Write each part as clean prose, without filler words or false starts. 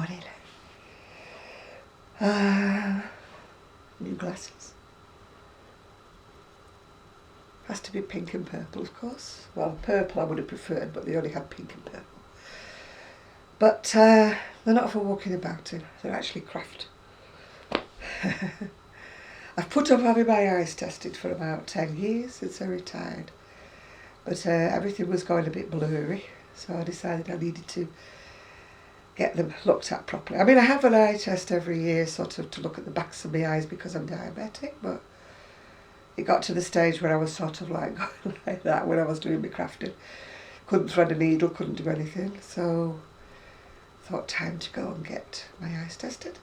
morning. New glasses. Has to be pink and purple, of course. Well, purple I would have preferred, but they only had pink and purple. But they're not for walking about in, they're actually craft. I've put off having my eyes tested for about 10 years since I retired. But everything was going a bit blurry, so I decided I needed to get them looked at properly. I mean, I have an eye test every year, sort of to look at the backs of my eyes because I'm diabetic, but it got to the stage where I was sort of like going like that when I was doing my crafting. Couldn't thread a needle, couldn't do anything, so I thought time to go and get my eyes tested.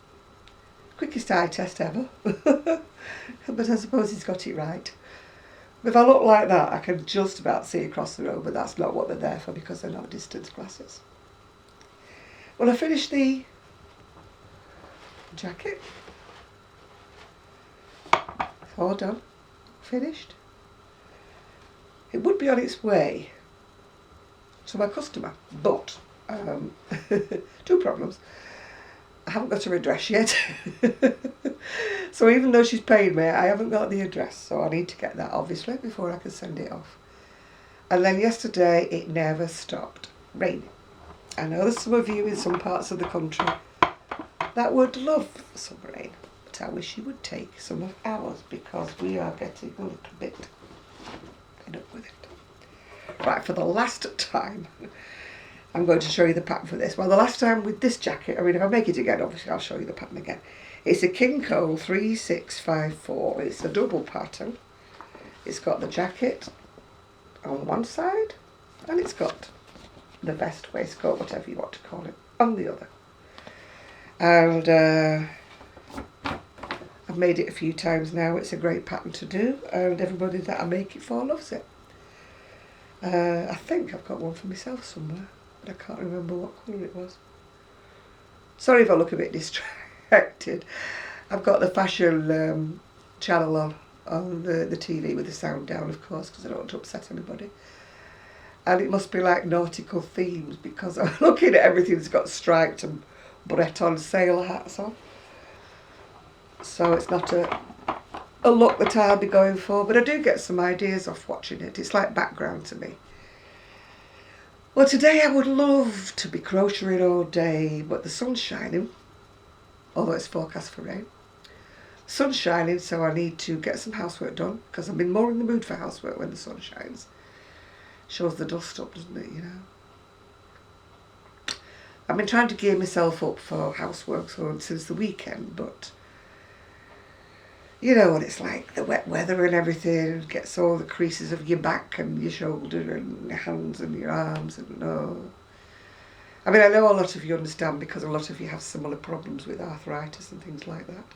Quickest eye test ever, but I suppose he's got it right. If I look like that, I can just about see across the road, but that's not what they're there for because they're not distance glasses. Well, I finished the jacket. It's all done. Finished. It would be on its way to my customer, but two problems. I haven't got her address yet. So even though she's paid me, I haven't got the address, so I need to get that obviously before I can send it off. And then yesterday it never stopped raining. I know there's some of you in some parts of the country that would love some rain, but I wish you would take some of ours because we are getting a little bit fed up with it. Right, for the last time, I'm going to show you the pattern for this. Well, the last time with this jacket, I mean, if I make it again, obviously I'll show you the pattern again. It's a King Cole 3654. It's a double pattern. It's got the jacket on one side, and it's got the vest, waistcoat, whatever you want to call it, on the other. And I've made it a few times now. It's a great pattern to do, and everybody that I make it for loves it. I think I've got one for myself somewhere, but I can't remember what colour it was. Sorry if I look a bit distracted. I've got the fashion channel on the TV with the sound down, of course, because I don't want to upset anybody. And it must be like nautical themes because I'm looking at everything that's got striped and Breton sailor hats on. So it's not a look that I'll be going for, but I do get some ideas off watching it. It's like background to me. Well, today I would love to be crocheting all day, but the sun's shining, although it's forecast for rain. The sun's shining, so I need to get some housework done because I'm more in the mood for housework when the sun shines. Shows the dust up, doesn't it, you know? I've been trying to gear myself up for housework since the weekend, but you know what it's like, the wet weather and everything gets all the creases of your back and your shoulder and your hands and your arms and I mean, I know a lot of you understand because a lot of you have similar problems with arthritis and things like that.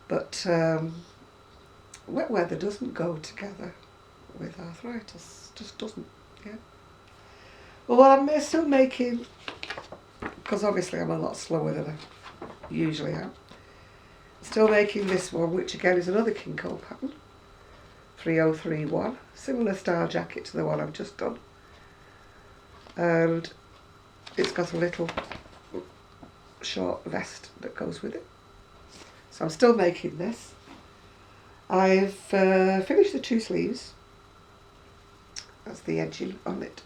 But wet weather doesn't go together with arthritis, just doesn't, yeah. Well, I'm still making, because obviously I'm a lot slower than I usually am, still making this one, which again is another King Cole pattern, 3031, similar style jacket to the one I've just done. And it's got a little short vest that goes with it. So I'm still making this. I've finished the two sleeves. That's the edging on it.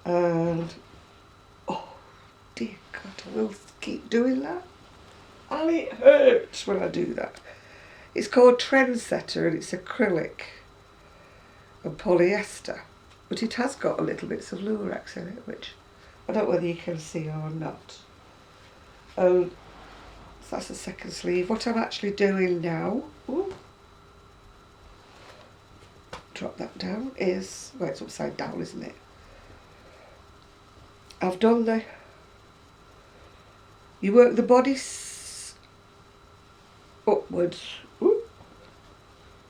And, oh dear God, I will keep doing that. And it hurts when I do that. It's called Trendsetter and it's acrylic and polyester. But it has got a little bits of lurex in it, which I don't know whether you can see or not. So that's the second sleeve. What I'm actually doing now, ooh, drop that down, is, well, it's upside down, isn't it? I've done you work the body upwards. Ooh,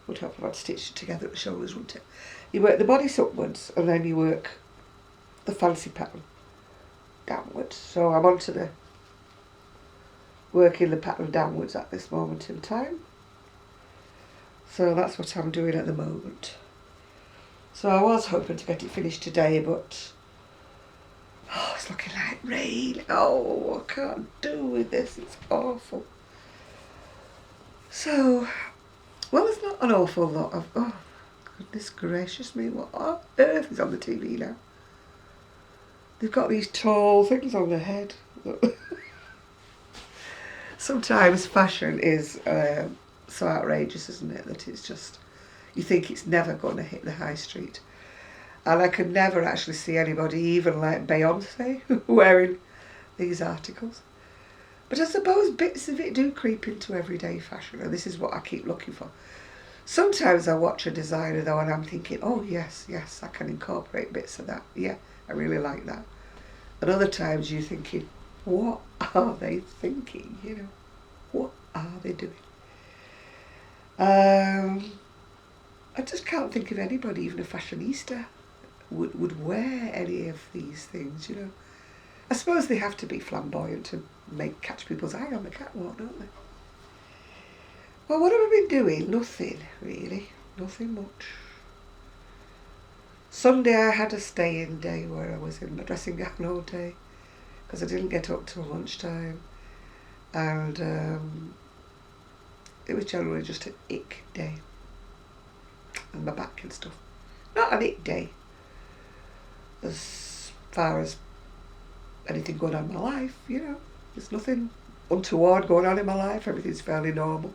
would help if I'd stitched it together at the shoulders, wouldn't it? You work the bodice upwards and then you work the fancy pattern downwards. So I'm on to working the pattern downwards at this moment in time. So that's what I'm doing at the moment. So I was hoping to get it finished today, but Oh, it's looking like rain. Oh, I can't do with this. It's awful. So, well, there's not an awful lot of... Oh, goodness gracious me. What on earth is on the TV now? They've got these tall things on their head. Sometimes fashion is so outrageous, isn't it, that it's just... You think it's never going to hit the high street. And I could never actually see anybody, even like Beyonce, wearing these articles. But I suppose bits of it do creep into everyday fashion, and this is what I keep looking for. Sometimes I watch a designer though and I'm thinking, oh yes, I can incorporate bits of that. Yeah, I really like that. And other times you're thinking, what are they thinking, you know? What are they doing? I just can't think of anybody, even a fashionista, would wear any of these things, you know. I suppose they have to be flamboyant to catch people's eye on the catwalk, don't they? Well, what have I been doing? Nothing, really. Nothing much. Sunday I had a stay-in day where I was in my dressing gown all day because I didn't get up till lunchtime, and it was generally just an ick day, and my back and stuff. Not an ick day as far as anything going on in my life, you know. There's nothing untoward going on in my life. Everything's fairly normal,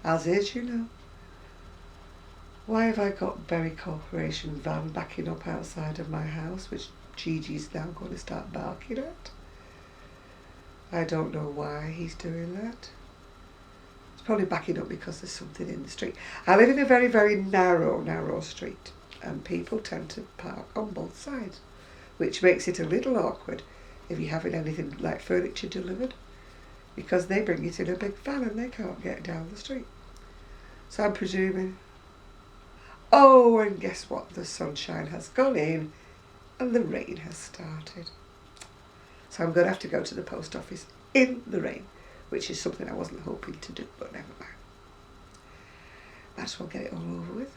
as is, you know. Why have I got Berry Corporation van backing up outside of my house, which Gigi's now going to start barking at? I don't know why he's doing that. It's probably backing up because there's something in the street. I live in a very, very narrow street, and people tend to park on both sides, which makes it a little awkward if you're having anything like furniture delivered, because they bring it in a big van and they can't get down the street. So I'm presuming... Oh, and guess what? The sunshine has gone in and the rain has started. So I'm going to have to go to the post office in the rain, which is something I wasn't hoping to do, but never mind. Might as well get it all over with.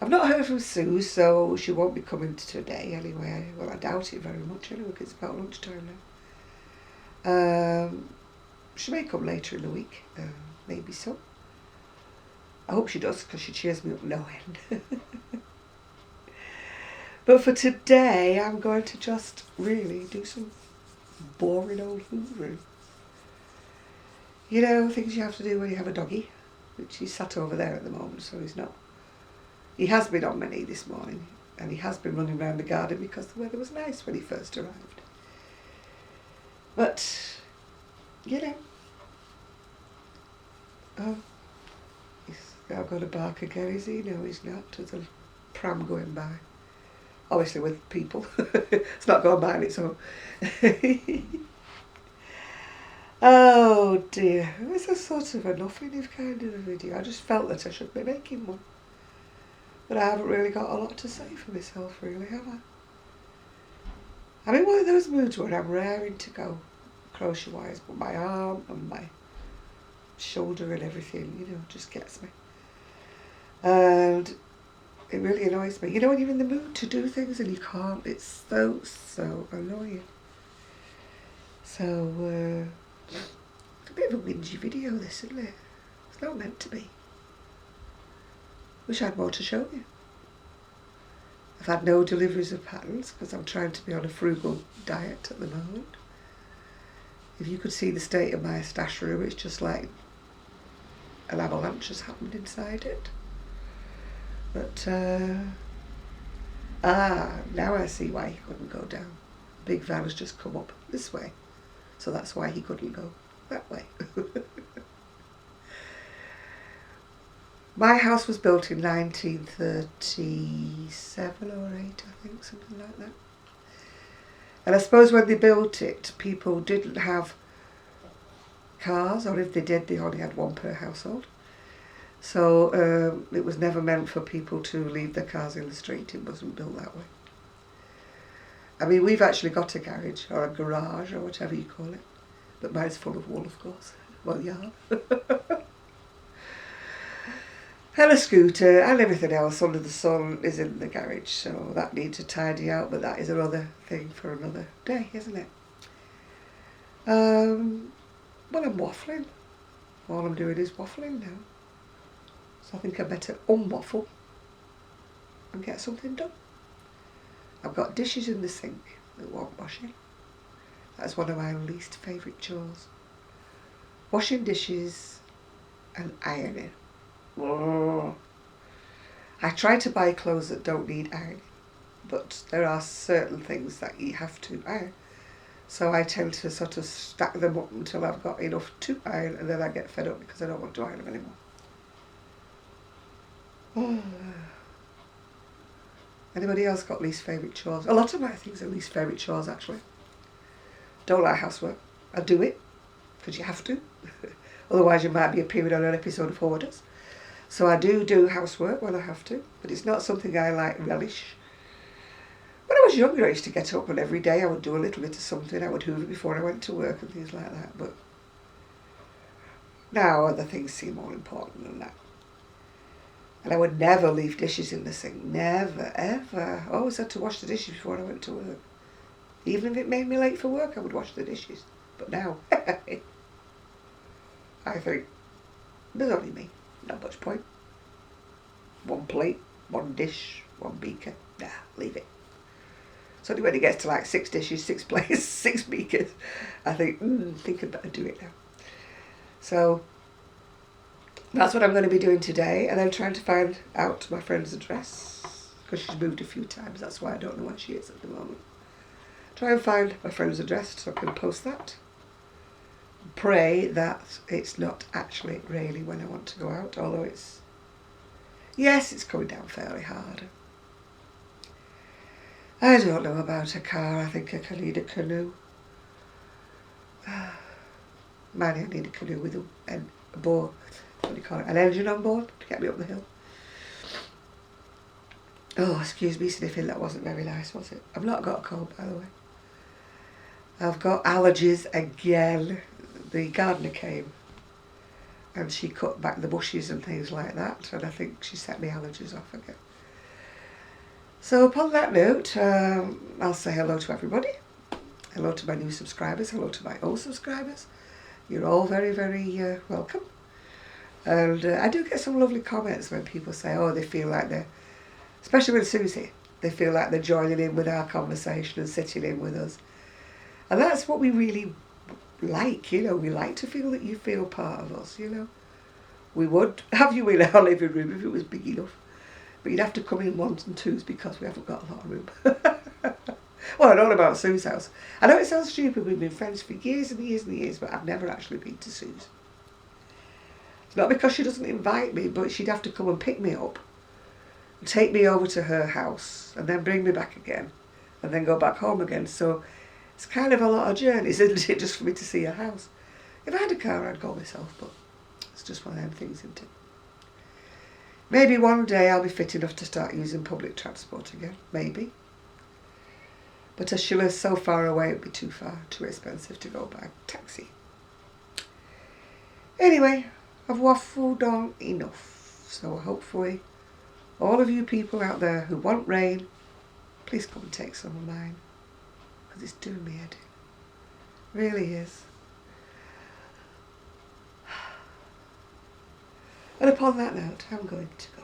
I've not heard from Sue, so she won't be coming today anyway. Well, I doubt it very much anyway, because it's about lunchtime now. She may come later in the week, maybe so. I hope she does, because she cheers me up no end. But for today, I'm going to just really do some boring old hoovering. You know, things you have to do when you have a doggy, which he's sat over there at the moment, so he's not. He has been on my knee this morning, and he has been running around the garden because the weather was nice when he first arrived. But, you know, oh, he's now going to bark again, is he? No, he's not. There's a pram going by. Obviously with people. It's not going by on its own. Oh dear. It's a sort of a nothing kind of a video. I just felt that I should be making one. But I haven't really got a lot to say for myself, really, have I? I'm in one of those moods where I'm raring to go, crochet-wise, but my arm and my shoulder and everything, you know, just gets me. And it really annoys me. You know, when you're in the mood to do things and you can't, it's so annoying. So, it's a bit of a whingy video, this, isn't it? It's not meant to be. Wish I had more to show you. I've had no deliveries of patterns because I'm trying to be on a frugal diet at the moment. If you could see the state of my stash room, it's just like an avalanche has happened inside it. But, now I see why he couldn't go down. Big van has just come up this way, so that's why he couldn't go that way. My house was built in 1937 or 8, I think, something like that. And I suppose when they built it, people didn't have cars, or if they did, they only had one per household. So it was never meant for people to leave their cars in the street. It wasn't built that way. I mean, we've actually got a garage, or a garage, or whatever you call it. But mine's full of wool, of course. Well, yeah. And a scooter and everything else under the sun is in the garage, so that needs to tidy out, but that is another thing for another day, isn't it? Well, I'm waffling. All I'm doing is waffling now. So I think I better unwaffle and get something done. I've got dishes in the sink that want washing. That's one of my least favourite chores. Washing dishes and ironing. Oh. I try to buy clothes that don't need ironing, but there are certain things that you have to iron. So I tend to sort of stack them up until I've got enough to iron, and then I get fed up because I don't want to iron them anymore. Oh. Anybody else got least favourite chores? A lot of my things are least favourite chores, actually. Don't like housework. I do it because you have to. Otherwise you might be appearing on an episode of Hoarders. So I do housework when I have to, but it's not something I relish. When I was younger, I used to get up and every day I would do a little bit of something. I would hoover before I went to work and things like that. But now other things seem more important than that. And I would never leave dishes in the sink. Never, ever. I always had to wash the dishes before I went to work. Even if it made me late for work, I would wash the dishes. But now, I think there's only me. Not much point. One plate, one dish, one beaker. Nah, leave it. So when it gets to like 6 dishes, 6 plates, 6 beakers, I think I'd better do it now. So that's what I'm going to be doing today, and then trying to find out my friend's address, because she's moved a few times. That's why I don't know where she is at the moment. Try and find my friend's address so I can post that. Pray that it's not actually really when I want to go out, although it's coming down fairly hard. I don't know about a car. I think I can need a canoe. Might need a canoe with a boat. What do you call it? An engine on board to get me up the hill. Oh, excuse me sniffing. That wasn't very nice, was it? I've not got a cold, by the way. I've got allergies again. The gardener came and she cut back the bushes and things like that, and I think she set my allergies off again. So upon that note, I'll say hello to everybody. Hello to my new subscribers. Hello to my old subscribers. You're all very, very welcome. And I do get some lovely comments when people say, oh, they feel like they're, especially with Susie, they feel like they're joining in with our conversation and sitting in with us. And that's what we really like, you know. We like to feel that you feel part of us, you know. We would have you in our living room if it was big enough. But you'd have to come in ones and twos because we haven't got a lot of room. Well, I don't know about Sue's house. I know it sounds stupid, we've been friends for years and years and years, but I've never actually been to Sue's. It's not because she doesn't invite me, but she'd have to come and pick me up, and take me over to her house, and then bring me back again, and then go back home again. So it's kind of a lot of journeys, isn't it, just for me to see her house. If I had a car, I'd go myself, but it's just one of them things, isn't it? Maybe one day I'll be fit enough to start using public transport again, maybe. But as she lives so far away, it'd be too far, too expensive to go by taxi. Anyway, I've waffled on enough. So hopefully all of you people out there who want rain, please come and take some of mine. Because it's doing me head in. Really is. And upon that note, I'm going to go.